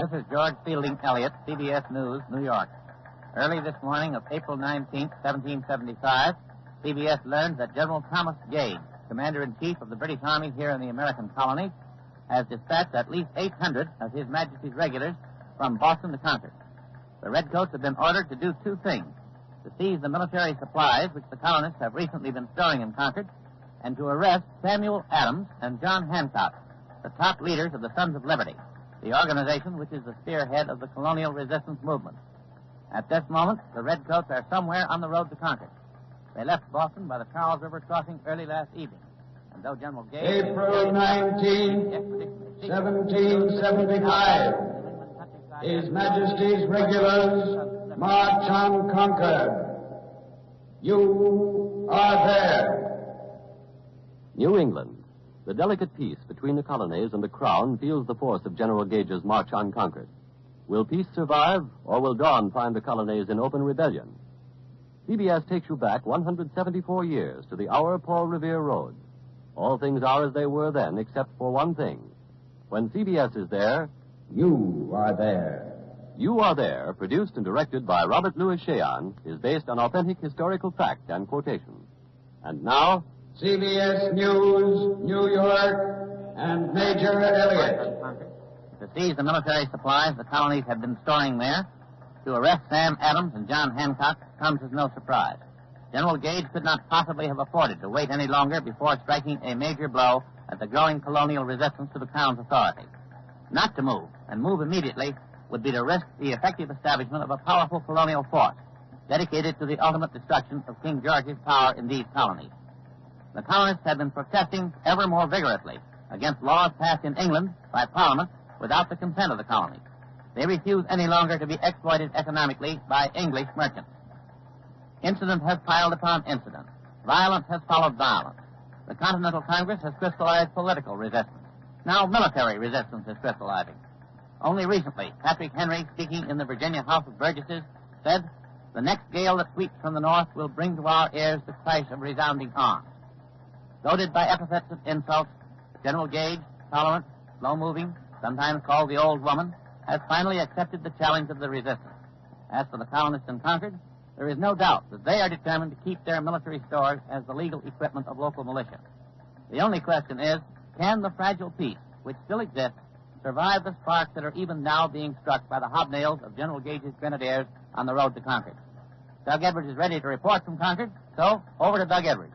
This is George Fielding Elliott, CBS News, New York. Early this morning of April 19, 1775, CBS learned that General Thomas Gage, Commander-in-Chief of the British Army here in the American colonies, has dispatched at least 800 of His Majesty's regulars from Boston to Concord. The Redcoats have been ordered to do two things: to seize the military supplies which the colonists have recently been storing in Concord, and to arrest Samuel Adams and John Hancock, the top leaders of the Sons of Liberty, the organization which is the spearhead of the colonial resistance movement. At this moment, the Redcoats are somewhere on the road to Concord. They left Boston by the Charles River crossing early last evening. And though General Gage... April 19, 1775. His Majesty's regulars march on Concord. You are there. New England. The delicate peace between the colonies and the Crown feels the force of General Gage's march on Concord. Will peace survive, or will dawn find the colonies in open rebellion? CBS takes you back 174 years to the hour Paul Revere rode. All things are as they were then, except for one thing. When CBS is there, you are there. You Are There, produced and directed by Robert Louis Cheon, is based on authentic historical fact and quotation. And now, CBS News, New York, and Major Elliott. To seize the military supplies the colonies have been storing there, to arrest Sam Adams and John Hancock comes as no surprise. General Gage could not possibly have afforded to wait any longer before striking a major blow at the growing colonial resistance to the Crown's authority. Not to move, and move immediately, would be to risk the effective establishment of a powerful colonial force dedicated to the ultimate destruction of King George's power in these colonies. The colonists have been protesting ever more vigorously against laws passed in England by Parliament without the consent of the colonies. They refuse any longer to be exploited economically by English merchants. Incident has piled upon incident. Violence has followed violence. The Continental Congress has crystallized political resistance. Now military resistance is crystallizing. Only recently, Patrick Henry, speaking in the Virginia House of Burgesses, said, "The next gale that sweeps from the north will bring to our ears the crash of resounding arms." Goaded by epithets of insults, General Gage, tolerant, slow-moving, sometimes called the Old Woman, has finally accepted the challenge of the resistance. As for the colonists in Concord, there is no doubt that they are determined to keep their military stores as the legal equipment of local militia. The only question is, can the fragile peace, which still exists, survive the sparks that are even now being struck by the hobnails of General Gage's grenadiers on the road to Concord? Doug Edwards is ready to report from Concord, so over to Doug Edwards.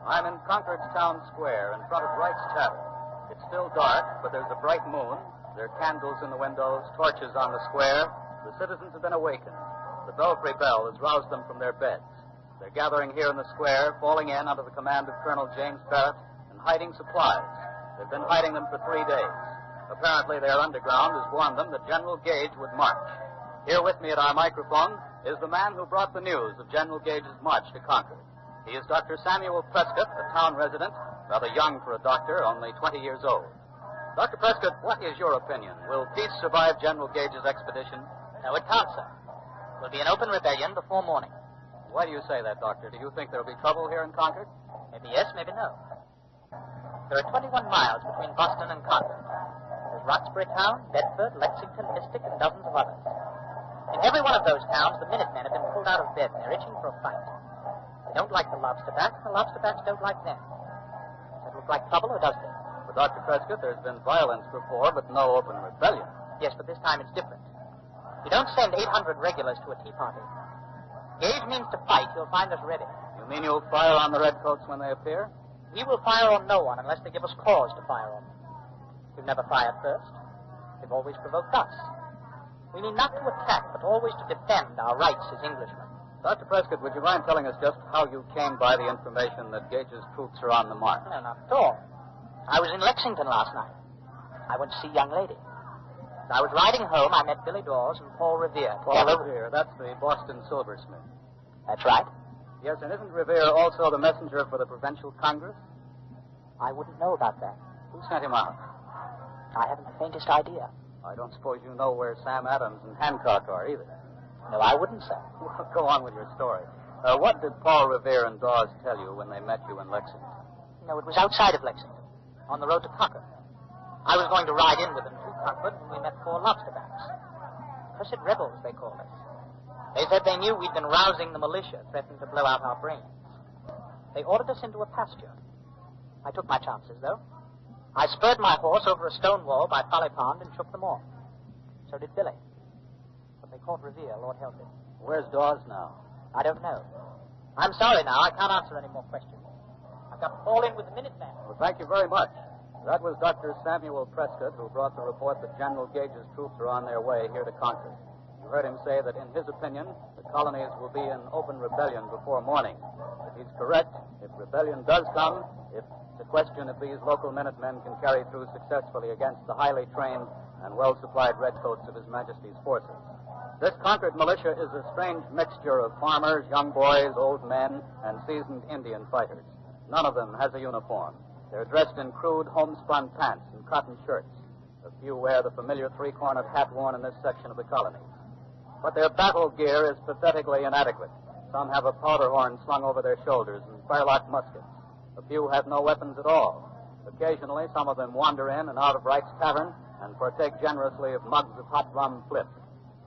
I'm in Concord's town square in front of Wright's Tavern. It's still dark, but there's a bright moon. There are candles in the windows, torches on the square. The citizens have been awakened. The belfry bell has roused them from their beds. They're gathering here in the square, falling in under the command of Colonel James Barrett, and hiding supplies. They've been hiding them for 3 days. Apparently their underground has warned them that General Gage would march. Here with me at our microphone is the man who brought the news of General Gage's march to Concord. He is Dr. Samuel Prescott, a town resident, rather young for a doctor, only 20 years old. Dr. Prescott, what is your opinion? Will peace survive General Gage's expedition? No, it can't, sir. It will be an open rebellion before morning. Why do you say that, Doctor? Do you think there will be trouble here in Concord? Maybe yes, maybe no. There are 21 miles between Boston and Concord. There's Roxbury Town, Bedford, Lexington, Mystic, and dozens of others. In every one of those towns, the Minutemen have been pulled out of bed, and they're itching for a fight. They don't like the lobsterbacks, and the lobsterbacks don't like them. Does it look like trouble, or does it? Well, Dr. Prescott, there's been violence before, but no open rebellion. Yes, but this time it's different. You don't send 800 regulars to a tea party. Gage means to fight. He'll find us ready. You mean you'll fire on the Redcoats when they appear? We will fire on no one unless they give us cause to fire on them. We've never fired first. They've always provoked us. We mean not to attack, but always to defend our rights as Englishmen. Dr. Prescott, would you mind telling us just how you came by the information that Gage's troops are on the march? No, not at all. I was in Lexington last night. I went to see a young lady. As I was riding home, I met Billy Dawes and Paul Revere. Paul Revere, that's the Boston silversmith. That's right. Yes, and isn't Revere also the messenger for the Provincial Congress? I wouldn't know about that. Who sent him out? I haven't the faintest idea. I don't suppose you know where Sam Adams and Hancock are either. No, I wouldn't, sir. Well, go on with your story. What did Paul Revere and Dawes tell you when they met you in Lexington? No, it was outside of Lexington. on the road to Concord. I was going to ride in with them to Concord when we met 4 lobsterbacks. Cursed rebels, they called us. They said they knew we'd been rousing the militia, threatening to blow out our brains. They ordered us into a pasture. I took my chances, though. I spurred my horse over a stone wall by Folly Pond and shook them off. So did Billy. But they caught Revere, Lord help him. Where's Dawes now? I don't know. I'm sorry now. I can't answer any more questions. I've got to fall in with the Minutemen. Well, thank you very much. That was Dr. Samuel Prescott, who brought the report that General Gage's troops are on their way here to Concord. You heard him say that, in his opinion, the colonies will be in open rebellion before morning. If he's correct, if rebellion does come, it's a question if these local Minutemen can carry through successfully against the highly trained and well-supplied redcoats of His Majesty's forces. This Concord militia is a strange mixture of farmers, young boys, old men, and seasoned Indian fighters. None of them has a uniform. They're dressed in crude homespun pants and cotton shirts. A few wear the familiar 3-cornered hat worn in this section of the colony. But their battle gear is pathetically inadequate. Some have a powder horn slung over their shoulders and firelock muskets. A few have no weapons at all. Occasionally, some of them wander in and out of Wright's Tavern and partake generously of mugs of hot rum flip.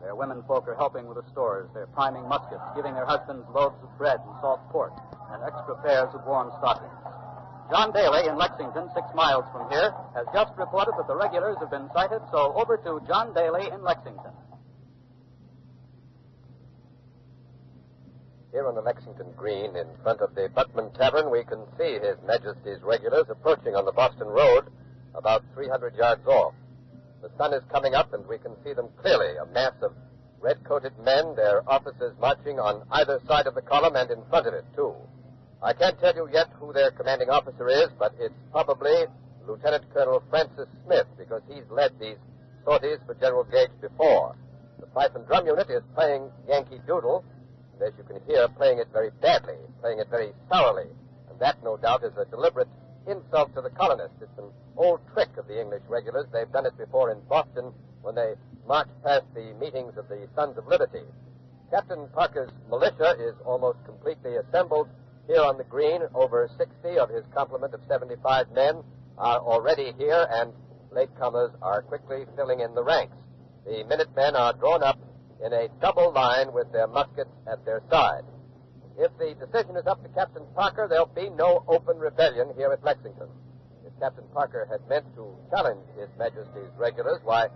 Their women folk are helping with the stores. They're priming muskets, giving their husbands loaves of bread and salt pork, and extra pairs of warm stockings. John Daly in Lexington, 6 miles from here, has just reported that the regulars have been sighted, so over to John Daly in Lexington. Here on the Lexington Green, in front of the Butman Tavern, we can see His Majesty's regulars approaching on the Boston Road, about 300 yards off. The sun is coming up, and we can see them clearly, a mass of red-coated men, their officers marching on either side of the column and in front of it, too. I can't tell you yet who their commanding officer is, but it's probably Lieutenant Colonel Francis Smith, because he's led these sorties for General Gage before. The fife and drum unit is playing Yankee Doodle, and as you can hear, playing it very badly, playing it very sourly, and that, no doubt, is a deliberate insult to the colonists. It's an old trick of the English regulars. They've done it before in Boston when they marched past the meetings of the Sons of Liberty. Captain Parker's militia is almost completely assembled here on the green. Over 60 of his complement of 75 men are already here, and latecomers are quickly filling in the ranks. The Minutemen are drawn up in a double line with their muskets at their side. If the decision is up to Captain Parker, there'll be no open rebellion here at Lexington. If Captain Parker had meant to challenge His Majesty's regulars, why,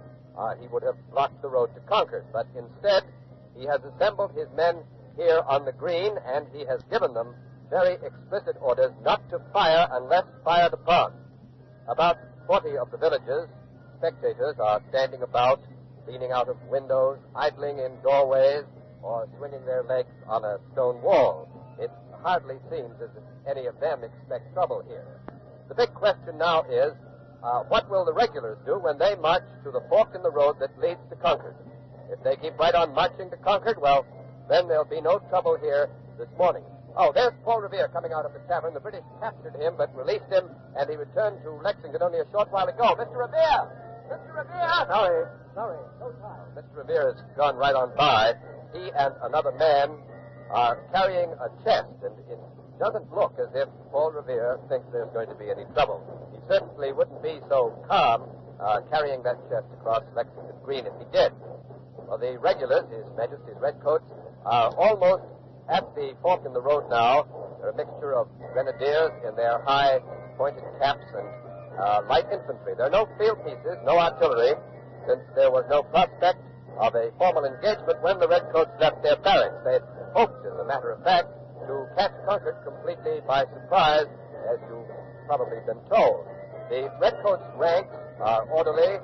he would have blocked the road to Concord. But instead, he has assembled his men here on the green, and he has given them very explicit orders not to fire unless fired upon. About 40 of the villagers, spectators, are standing about, leaning out of windows, idling in doorways, or swinging their legs on a stone wall. It hardly seems as if any of them expect trouble here. The big question now is, what will the regulars do when they march to the fork in the road that leads to Concord? If they keep right on marching to Concord, well, then there'll be no trouble here this morning. Oh, there's Paul Revere coming out of the tavern. The British captured him but released him, and he returned to Lexington only a short while ago. Mr. Revere! Mr. Revere! Sorry, no time. Mr. Revere has gone right on by. He and another man are carrying a chest, and it doesn't look as if Paul Revere thinks there's going to be any trouble. He certainly wouldn't be so calm carrying that chest across Lexington Green if he did. Well, the regulars, His Majesty's Redcoats, are almost at the fork in the road now. They're a mixture of grenadiers in their high pointed caps and light infantry. There are no field pieces, no artillery, since there was no prospect of a formal engagement when the Redcoats left their barracks. They had hoped, as a matter of fact, to catch Concord completely by surprise, as you've probably been told. The Redcoats' ranks are orderly,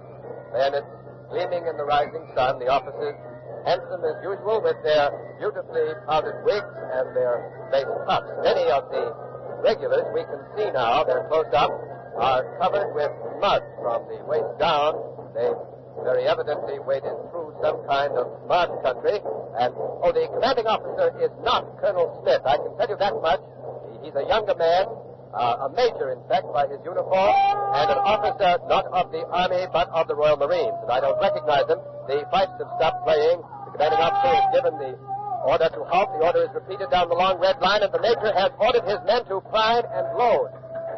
bayonets gleaming in the rising sun, the officers handsome as usual with their beautifully powdered wigs and their lace puffs. Many of the regulars we can see now, they're close up, are covered with mud from the waist down. They've very evidently waded through some kind of mud country. And, the commanding officer is not Colonel Smith. I can tell you that much. He's a younger man, a major, in fact, by his uniform, and an officer not of the Army but of the Royal Marines. And I don't recognize him. The fifes have stopped playing. The commanding officer has given the order to halt. The order is repeated down the long red line, and the major has ordered his men to prime and load.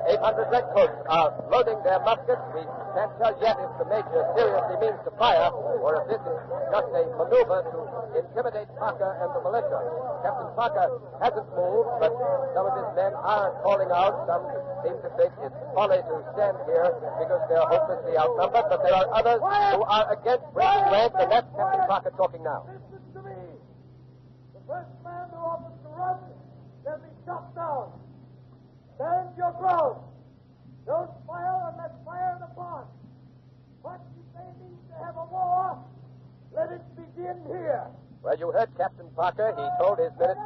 800 redcoats are loading their muskets. We can't tell yet if the major seriously means to fire or if this is just a maneuver to intimidate Parker and the militia. Captain Parker hasn't moved, but some of his men are calling out. Some seem to think it's folly to stand here because they're hopelessly outnumbered, but there are others who are against breaking ranks, and that's Captain Parker talking now. Listen to me. The first man who offers to run shall be shot down. Stand your ground. Don't fire unless fire in the pond. But if they need to have a war, let it begin here. Well, you heard Captain Parker. He told his men.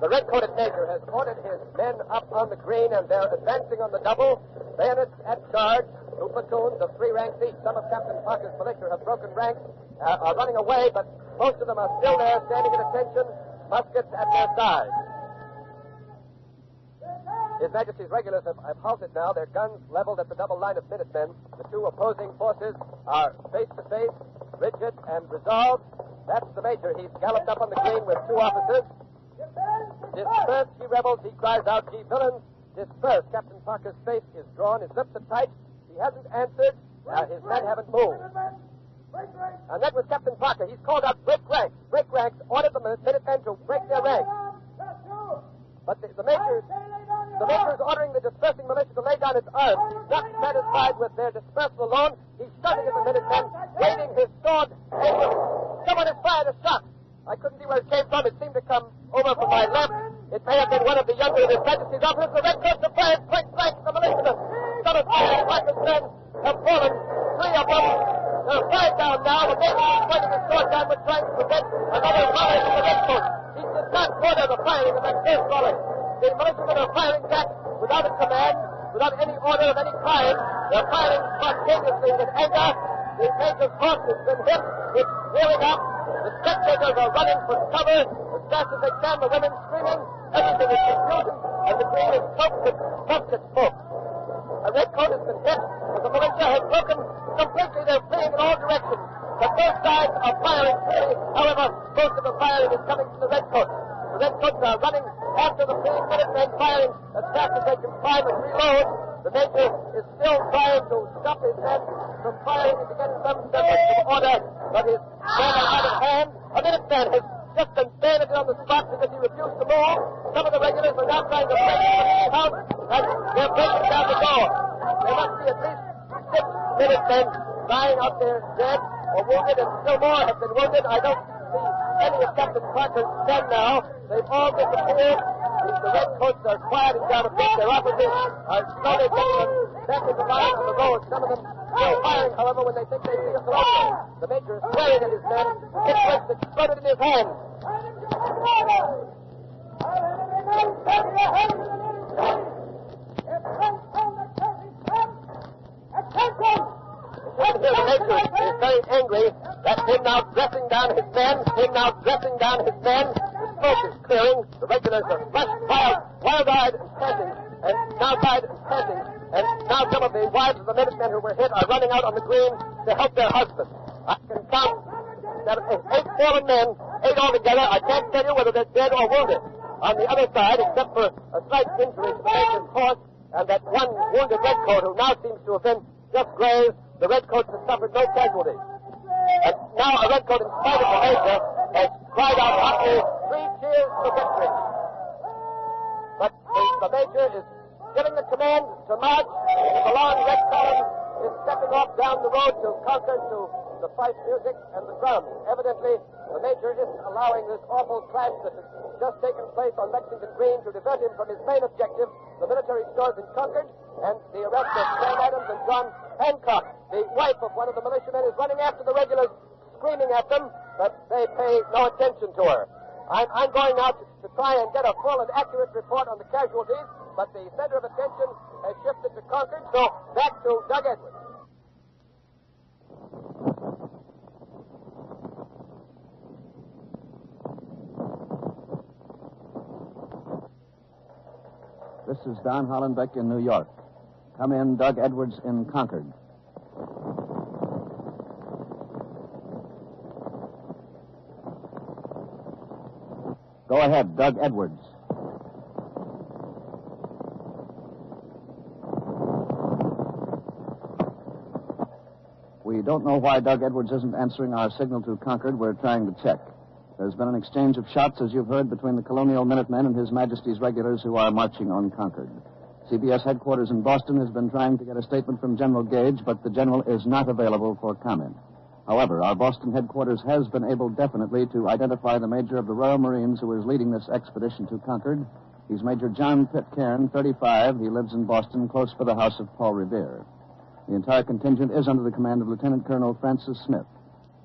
The red-coated major has ordered his men up on the green, and they're advancing on the double. Bayonets at charge. Two platoons of 3 ranks each. Some of Captain Parker's militia have broken ranks, are running away, but most of them are still there, standing at attention, muskets at their sides. His Majesty's regulars have halted now, their guns leveled at the double line of Minutemen. The two opposing forces are face to face, rigid and resolved. That's the major. He's galloped up on the green with 2 officers. Disperse, ye rebels, he cries out, ye villains, disperse. Captain Parker's face is drawn, his lips are tight. He hasn't answered. His men haven't moved. And that was Captain Parker. He's called out, break ranks. Break ranks, ordered the Minutemen to break their ranks. But the major is ordering the dispersing militia to lay down its arms. He's not satisfied with their dispersal alone. He's shouting at the Minutemen, waving his sword. Someone has fired a shot. I couldn't see where it came from. It seemed to come over from my left. It may have been one of the younger of His Majesty's officers. The redcoats have fired point blank at the militiamen. Some of Parker's men have fallen. 3 of them. There are 5 down now. The major is pointing his sword downward, trying to prevent another volley from the redcoats. He does not order the firing of that first volley. The militiamen are firing back without a command, without any order of any kind. They're firing spontaneously in anger. The major's horse has been hit. It's rearing up. The spectators are running for cover as fast as they can. The women screaming. Everything is confusion, and the green is choked with musket smoke. A redcoat has been hit, but the militia has broken completely. They're fleeing in all directions. But both sides are firing freely. However, most of the firing is coming from the redcoats. The redcoats are running after the fleeing Minutemen, firing as fast as they can climb and reload. The major is still trying to stop his men from firing and to get some semblance of order, but his men are out of hand. A Minuteman has just been bayoneted on the spot because he refused to move. Some of the regulars are now trying to break the house, and they're breaking down the door. There must be at least 6 Minutemen lying out there dead or wounded, and still more have been wounded. I don't see any of Captain Parker's men now. They've all disappeared. The redcoats are quieting down a bit. Their officers are slowly getting them back in the line on the road. Some of them are firing, however, when they think they see us also. The major is swearing at his men. His fist exploded in his hand. The major is very angry. That's him now dressing down his men. The smoke is clearing. The regulars are wild-eyed and panting. And now some of the wives of the Minutemen who were hit are running out on the green to help their husbands. I can count 8 fallen men, 8 altogether. I can't tell you whether they're dead or wounded. On the other side, except for a slight injury to the major's horse and that one wounded redcoat who now seems to have been just grazed, the redcoats have suffered no casualties. And now a redcoat, in spite of the major, has cried out hotly, 3 cheers for victory. But the major is giving the command to march. The long red column is stepping off down the road to Concord to the fife music and the drums. Evidently, the major isn't allowing this awful clash that has just taken place on Lexington Green to divert him from his main objective, the military stores in Concord, and the arrest of Sam Adams and John Hancock. The wife of one of the militiamen is running after the regulars, screaming at them, but they pay no attention to her. I'm going out to try and get a full and accurate report on the casualties, but the center of attention has shifted to Concord, so back to Doug Edwards. This is Don Hollenbeck in New York. Come in, Doug Edwards in Concord. Go ahead, Doug Edwards. We don't know why Doug Edwards isn't answering our signal to Concord. We're trying to check. There's been an exchange of shots, as you've heard, between the Colonial Minutemen and His Majesty's regulars who are marching on Concord. CBS headquarters in Boston has been trying to get a statement from General Gage, but the general is not available for comment. However, our Boston headquarters has been able definitely to identify the major of the Royal Marines who is leading this expedition to Concord. He's Major John Pitcairn, 35. He lives in Boston, close by the house of Paul Revere. The entire contingent is under the command of Lieutenant Colonel Francis Smith.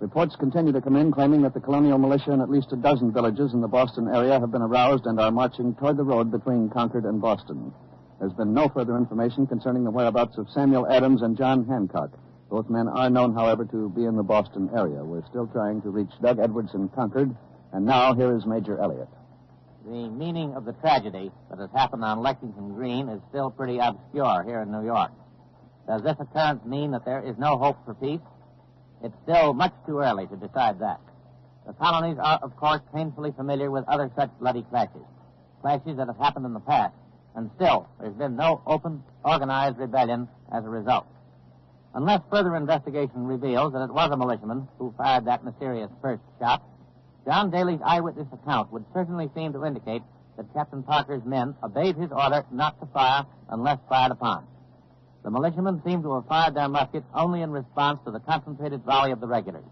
Reports continue to come in claiming that the Colonial Militia in at least a dozen villages in the Boston area have been aroused and are marching toward the road between Concord and Boston. There's been no further information concerning the whereabouts of Samuel Adams and John Hancock. Both men are known, however, to be in the Boston area. We're still trying to reach Doug Edwards in Concord, and now here is Major Elliott. The meaning of the tragedy that has happened on Lexington Green is still pretty obscure here in New York. Does this occurrence mean that there is no hope for peace? It's still much too early to decide that. The colonies are, of course, painfully familiar with other such bloody clashes that have happened in the past, and still there's been no open, organized rebellion as a result. Unless further investigation reveals that it was a militiaman who fired that mysterious first shot, John Daly's eyewitness account would certainly seem to indicate that Captain Parker's men obeyed his order not to fire unless fired upon. The militiamen seem to have fired their muskets only in response to the concentrated volley of the regulars.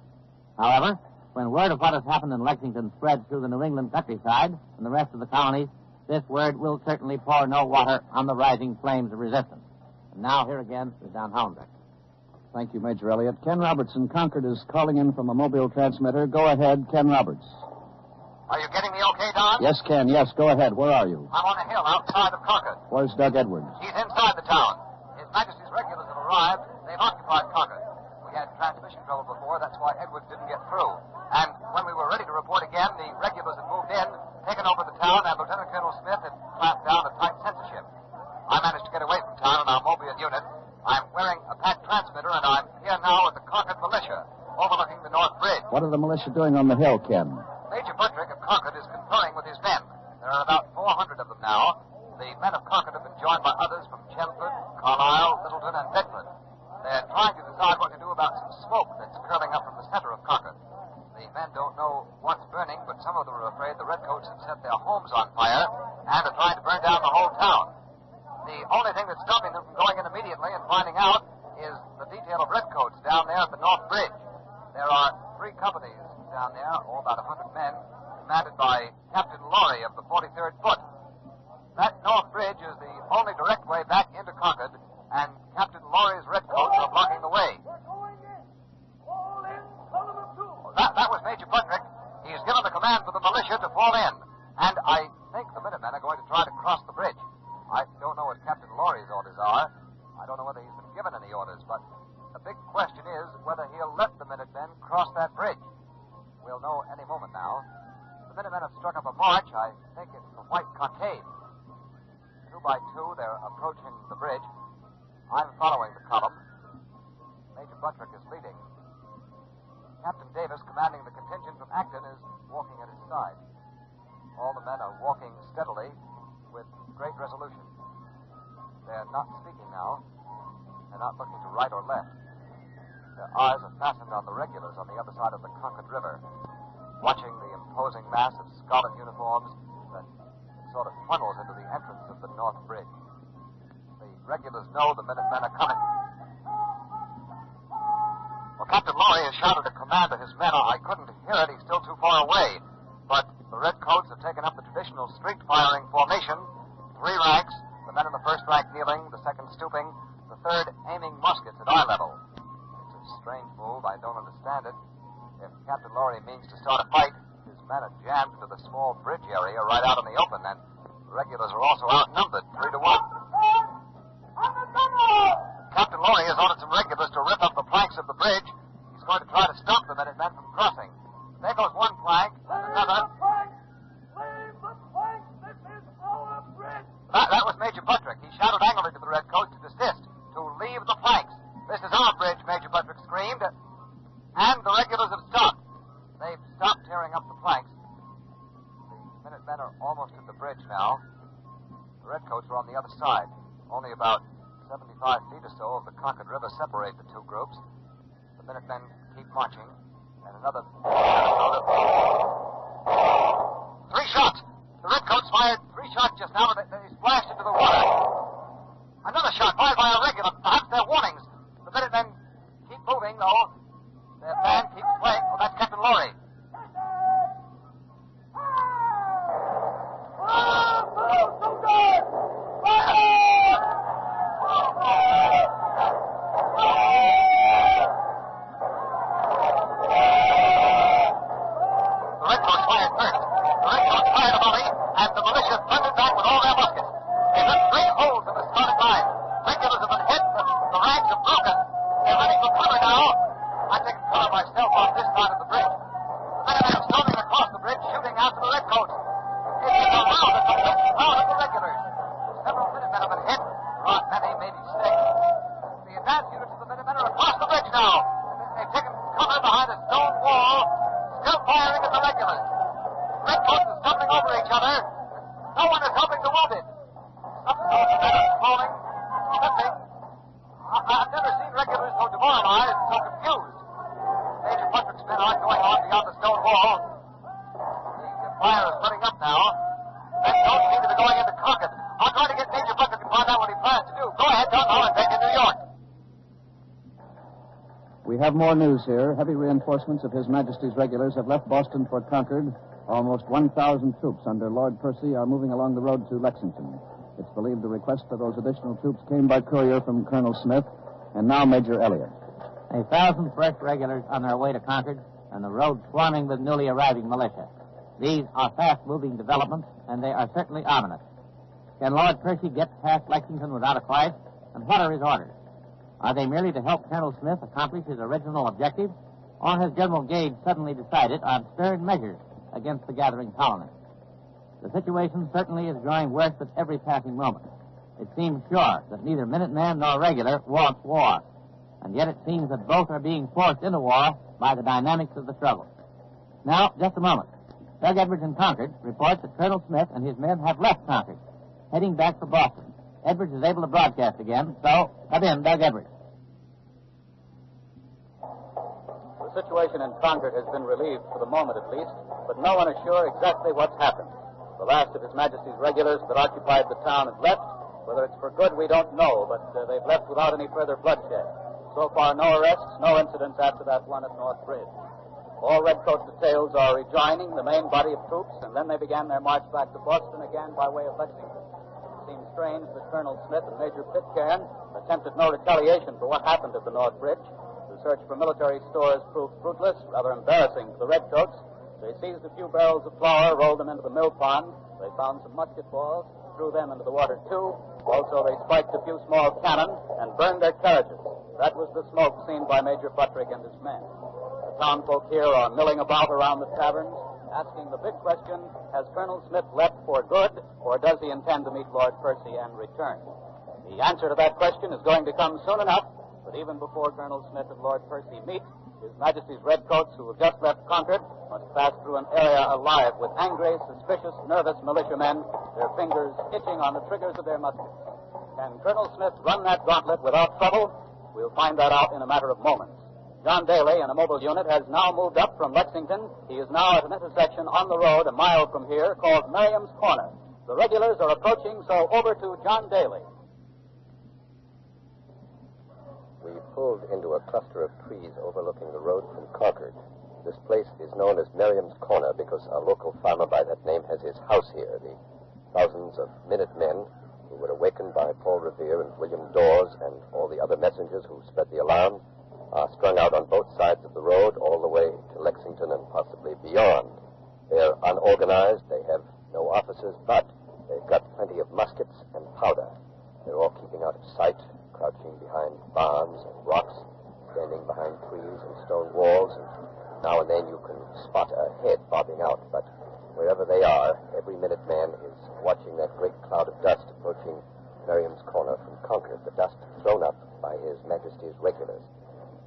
However, when word of what has happened in Lexington spreads through the New England countryside and the rest of the colonies, this word will certainly pour no water on the rising flames of resistance. And now, here again is Don Hollenbeck. Thank you, Major Elliott. Ken Roberts in Concord is calling in from a mobile transmitter. Go ahead, Ken Roberts. Are you getting me okay, Don? Yes, Ken. Yes, go ahead. Where are you? I'm on a hill outside of Concord. Where's Doug Edwards? He's inside the town. His Majesty's regulars have arrived. They've occupied Concord. We had transmission trouble before. That's why Edwards didn't get through. And when we were ready to report again, the regulars had moved in, taken over the town, and Lieutenant Colonel Smith had clamped down a tight censorship. I managed to get away from town in our mobile unit. I'm wearing a packed transmitter, and I'm here now at the Concord militia, overlooking the North Bridge. What are the militia doing on the hill, Ken? Major Buttrick of Concord is conferring with his men. There are about 400 of them now. The men of Concord have been joined by others from Chelmsford, Carlisle, Littleton, and Bedford. They're trying to decide what to do about some smoke that's curling up from the center of Concord. The men don't know what's burning, but some of them are afraid the redcoats have set their homes on fire and are trying to burn down the whole town. The only thing that's stopping them from going in immediately and finding out is the detail of redcoats down there at the North Bridge. There are 3 companies down there, all about 100 men, commanded by Captain Laurie of the 43rd Foot. That North Bridge is the only direct way back into Concord, and Captain Laurie's redcoats are blocking the way. We're going in. All in, Sullivan 2. That was Major Buttrick. He's given the command for the militia to fall in, and I think the Minutemen are going to try to cross the bridge. I don't know what Captain Laurie's orders are. I don't know whether he's been given any orders, but the big question is whether he'll let the Minutemen cross that bridge. We'll know any moment now. The Minutemen have struck up a march. I think it's the White Cockade. 2 by 2, they're approaching the bridge. I'm following the column. Major Buttrick is leading. Captain Davis, commanding the contingent from Acton, is walking at his side. All the men are walking steadily with great resolution. They're not speaking now. They're not looking to right or left. Their eyes are fastened on the regulars on the other side of the Concord River, watching the imposing mass of scarlet uniforms that sort of funnels into the entrance of the North Bridge. The regulars know the Minutemen are coming. Well, Captain Laurie has shouted a command to his men. I couldn't hear it. He's still too far away. But the redcoats have taken up the traditional street firing formation. 3 ranks, the men in the first rank kneeling, the second stooping, the third aiming muskets at eye level. It's a strange move. I don't understand it. If Captain Laurie means to start a fight, his men are jammed into the small bridge area right out in the open, and the regulars are also outnumbered 3 to 1. Captain Laurie has ordered some regulars to rip up the planks of the bridge. He's going to try to stop the Minutemen from crossing. There goes one plank, another. Leave the plank. This is our bridge. That was Major Buttrick. He shouted angrily to the redcoats to desist, to leave the planks. This is our bridge, Major Buttrick screamed. And the regulars have stopped. They've stopped tearing up the planks. The Minutemen are almost at the bridge now. The redcoats are on the other side. Only about 75 feet or so of the Concord River separate the 2 groups. The Minutemen keep marching. And another... 3 shots! The Redcoats fired 3 shots just now, but they splashed into the water. Another shot fired by a regular. Perhaps they're warnings. The Minutemen keep moving, though. Their band keeps playing. Oh, that's Captain Laurie. We have more news here. Heavy reinforcements of His Majesty's regulars have left Boston for Concord. Almost 1,000 troops under Lord Percy are moving along the road to Lexington. It's believed the request for those additional troops came by courier from Colonel Smith and now Major Elliott. 1,000 fresh regulars on their way to Concord, and the road swarming with newly arriving militia. These are fast-moving developments, and they are certainly ominous. Can Lord Percy get past Lexington without a fight? And what are his orders? Are they merely to help Colonel Smith accomplish his original objective? Or has General Gage suddenly decided on stern measures against the gathering colony? The situation certainly is growing worse at every passing moment. It seems sure that neither Minuteman nor regular wants war. And yet it seems that both are being forced into war by the dynamics of the struggle. Now, just a moment. Doug Edwards in Concord reports that Colonel Smith and his men have left Concord, heading back for Boston. Edwards is able to broadcast again, so come in, Doug Edwards. The situation in Concord has been relieved for the moment at least, but no one is sure exactly what's happened. The last of His Majesty's regulars that occupied the town has left. Whether it's for good, we don't know, but they've left without any further bloodshed. So far, no arrests, no incidents after that one at North Bridge. All Redcoat details are rejoining the main body of troops, and then they began their march back to Boston again by way of Lexington. It seems strange that Colonel Smith and Major Pitcairn attempted no retaliation for what happened at the North Bridge. The search for military stores proved fruitless, rather embarrassing to the Redcoats. They seized a few barrels of flour, rolled them into the mill pond. They found some musket balls, threw them into the water, too. Also, they spiked a few small cannon and burned their carriages. That was the smoke seen by Major Buttrick and his men. The townfolk here are milling about around the taverns, asking the big question, has Colonel Smith left for good, or does he intend to meet Lord Percy and return? The answer to that question is going to come soon enough, but even before Colonel Smith and Lord Percy meet, His Majesty's Redcoats, who have just left Concord, must pass through an area alive with angry, suspicious, nervous militiamen, their fingers itching on the triggers of their muskets. Can Colonel Smith run that gauntlet without trouble? We'll find that out in a matter of moments. John Daly, in a mobile unit, has now moved up from Lexington. He is now at an intersection on the road a mile from here called Merriam's Corner. The regulars are approaching, so over to John Daly. We pulled into a cluster of trees overlooking the road from Concord. This place is known as Merriam's Corner because a local farmer by that name has his house here. The thousands of Minutemen who were awakened by Paul Revere and William Dawes and all the other messengers who spread the alarm are strung out on both sides of the road all the way to Lexington and possibly beyond. They're unorganized. They have no officers, but they've got plenty of muskets and powder. They're all keeping out of sight, crouching behind barns and rocks, standing behind trees and stone walls, and now and then you can spot a head bobbing out. But wherever they are, every Minuteman is watching that great cloud of dust approaching Merriam's Corner from Concord, the dust thrown up by His Majesty's regulars.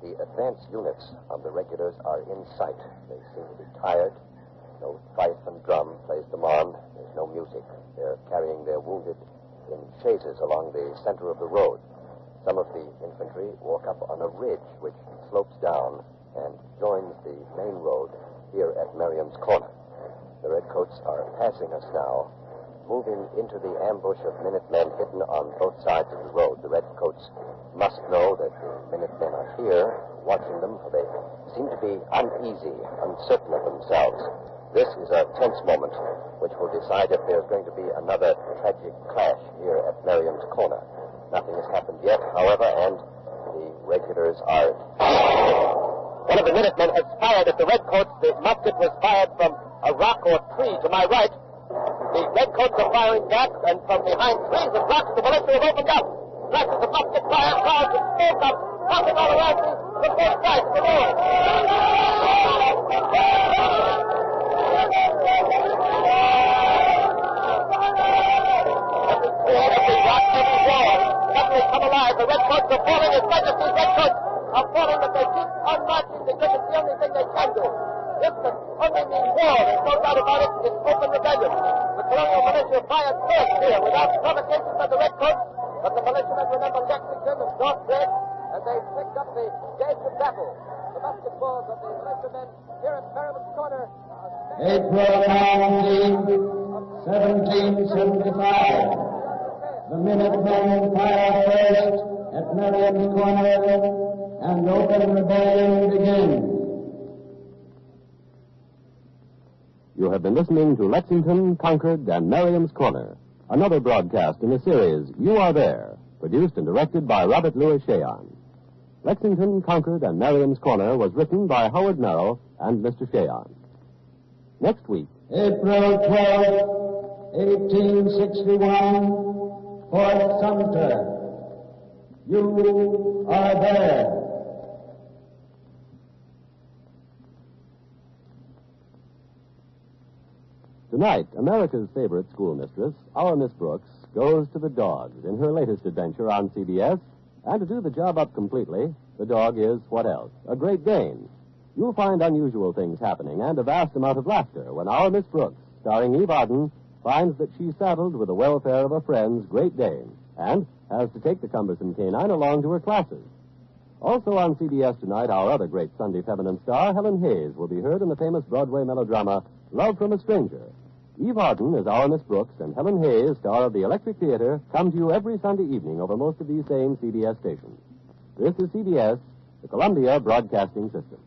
The advance units of the regulars are in sight. They seem to be tired. No fife and drum plays them on. There's no music. They're carrying their wounded in chaises along the center of the road. Some of the infantry walk up on a ridge which slopes down and joins the main road here at Merriam's Corner. The Redcoats are passing us now, moving into the ambush of Minutemen hidden on both sides of the road. The Redcoats must know that the Minutemen are here, watching them, for they seem to be uneasy, uncertain of themselves. This is a tense moment which will decide if there's going to be another tragic clash here at Merriam's Corner. Nothing has happened yet, however, and the regulars are... One of the Minutemen has fired at the Redcoats. The musket was fired from a rock or tree to my right. The Redcoats are firing back, and from behind trees and rocks, the militia have opened up. Flashes of musket fire, clouds of smoke up, popping all around me from both sides of the road. Every cord, every rock, every wall, suddenly come alive. The Redcoats are falling. His Majesty's Redcoats are falling, but they keep on marching because it's the only thing they can do. This can only mean war. There's no doubt about it. It's open rebellion. The colonial militia fired first here without provocation by the Redcoats, but the militiamen remember Lexington and North Bridge, and they picked up the gauge of battle. The musket balls of the militiamen here at Merriman's Corner are... April 19, 1775. The Minutemen fire first at Merriam's Corner, and open rebellion begins. You have been listening to Lexington, Concord, and Merriam's Corner, another broadcast in the series You Are There, produced and directed by Robert Louis Cheon. Lexington, Concord, and Merriam's Corner was written by Howard Merrill and Mr. Cheon. Next week... April 12, 1861, Fort Sumter. You are there. Tonight, America's favorite schoolmistress, our Miss Brooks, goes to the dogs in her latest adventure on CBS. And to do the job up completely, the dog is what else? A Great Dane. You'll find unusual things happening and a vast amount of laughter when our Miss Brooks, starring Eve Arden, finds that she's saddled with the welfare of a friend's Great Dane and has to take the cumbersome canine along to her classes. Also on CBS tonight, our other great Sunday feminine star, Helen Hayes, will be heard in the famous Broadway melodrama Love from a Stranger. Eve Arden is our Miss Brooks, and Helen Hayes, star of the Electric Theater, come to you every Sunday evening over most of these same CBS stations. This is CBS, the Columbia Broadcasting System.